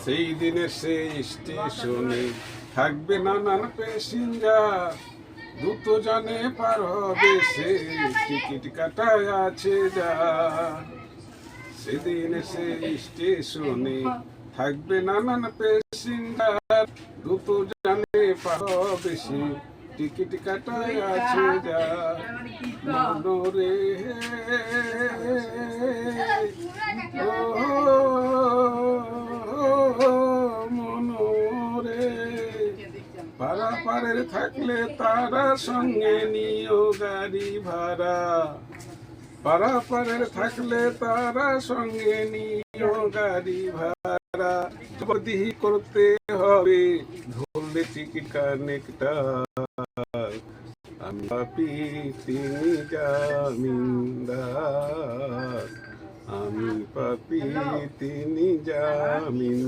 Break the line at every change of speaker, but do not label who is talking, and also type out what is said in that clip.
সেই দিনে সেই স্টেশনে থাকবে নানান প্যাসেঞ্জার, দ্রুত জানে পার হবে সে, টিকিট কাটায় আছে যা। সেদিন সেই স্টেশনে থাকবে নানান প্যাসেঞ্জার, দ্রুত জানে পার হবে সে, টিকিট কাটায় আছে যা। মনোরে মনোরে পারাপারের থাকলে তারা সঙ্গে নিও গাড়ি ভাড়া, পারাপারের থাকলে তারা সঙ্গে নিও গাড়ি ভাড়া। জবরদস্তি করতে হবে ধরলে টিকিট কানেক্টার, আমি পাপি তিনি জামিনদার, আমি পাপি তিনি জামিন।